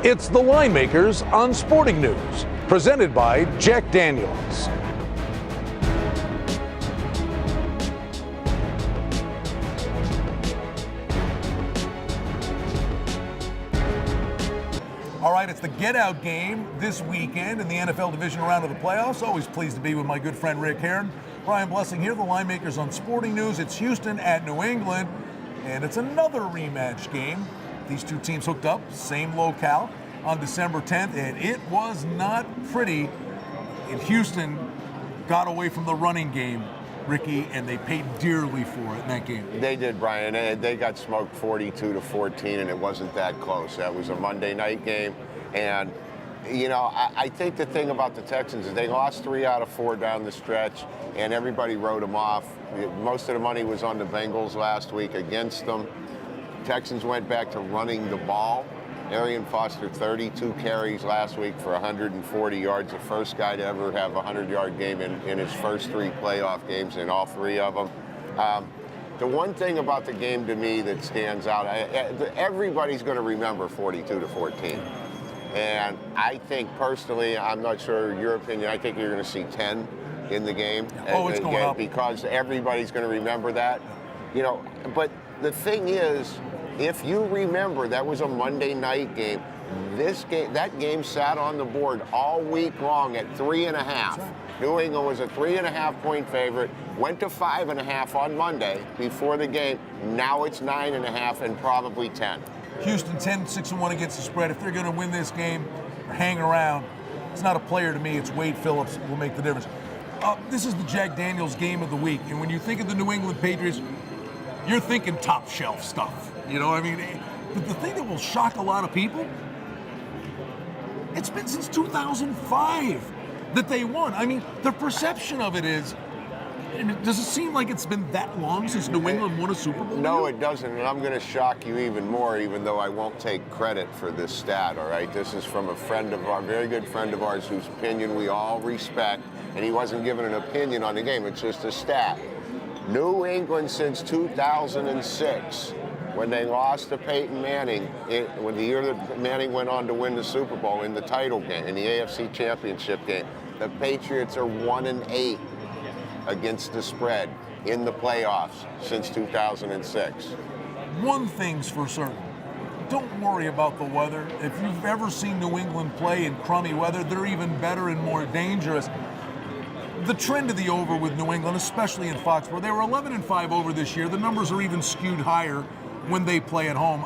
It's the Line Makers on Sporting News, presented by Jack Daniels. All right, it's the get-out game this weekend in the NFL divisional round of the playoffs. Always pleased to be with my good friend Rick Heron. Brian Blessing here, the Line Makers on Sporting News. It's Houston at New England, and it's another rematch game. These two teams hooked up, same locale, on December 10th, and it was not pretty. And Houston got away from the running game, Ricky, and they paid dearly for it in that game. They did, Brian. They got smoked 42-14, and it wasn't that close. That was a Monday night game, and you know, I think the thing about the Texans is they lost 3 out of 4 down the stretch, and everybody wrote them off. Most of the money was on the Bengals last week against them. Texans went back to running the ball. Arian Foster, 32 carries last week for 140 yards, the first guy to ever have a 100-yard game in his first 3 playoff games, in all 3 of them. The one thing about the game to me that stands out, everybody's going to remember 42-14. And I think personally, I'm not sure your opinion, I think you're going to see 10 in the game. Oh, it's going up. Because everybody's going to remember that. You know, but the thing is, if you remember, that was a Monday night game. That game sat on the board all week long at 3.5. Right. New England was a 3.5-point favorite, went to 5.5 on Monday before the game. Now it's 9.5 and probably 10. Houston 10-6-1 against the spread. If they're going to win this game or hang around, it's not a player to me. It's Wade Phillips will make the difference. This is the Jack Daniels game of the week. And when you think of the New England Patriots, you're thinking top shelf stuff. You know, I mean, but the thing that will shock a lot of people, it's been since 2005 that they won. I mean, the perception of it is, does it seem like it's been that long since New England won a Super Bowl? No, it doesn't, and I'm going to shock you even more, even though I won't take credit for this stat, all right? This is from a friend of ours, very good friend of ours, whose opinion we all respect, and he wasn't giving an opinion on the game. It's just a stat. New England since 2006, when they lost to Peyton Manning, when the year that Manning went on to win the Super Bowl in the title game, in the AFC Championship game, the Patriots are 1-8 against the spread in the playoffs since 2006. One thing's for certain. Don't worry about the weather. If you've ever seen New England play in crummy weather, they're even better and more dangerous. The trend of the over with New England, especially in Foxborough, they were 11-5 over this year. The numbers are even skewed higher when they play at home.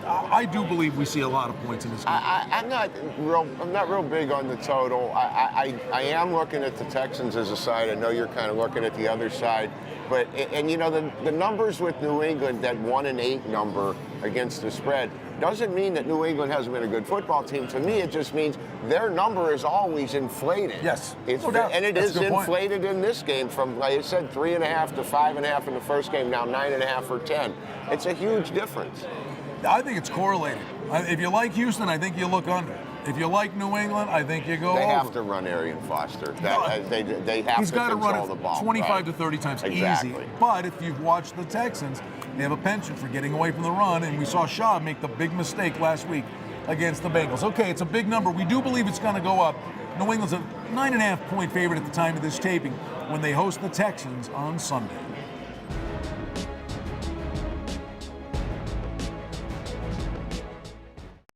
I do believe we see a lot of points in this game. I'm not real big on the total. I am looking at the Texans as a side. I know you're kind of looking at the other side. But, and you know, the numbers with New England, that 1-8 number against the spread, doesn't mean that New England hasn't been a good football team. To me, it just means their number is always inflated. Yes, no doubt. And it is inflated in this game from, like I said, 3.5 to 5.5 in the first game, now 9.5 or 10. It's a huge difference. I think it's correlated. If you like Houston, I think you look under. If you like New England, I think you go over. They have to run Arian Foster. They have He's to got to control run the it ball. 25 to 30 times Exactly. easy. But if you've watched the Texans, they have a penchant for getting away from the run, and we saw Shaw make the big mistake last week against the Bengals. Okay, it's a big number. We do believe it's going to go up. New England's a 9.5-point favorite at the time of this taping when they host the Texans on Sunday.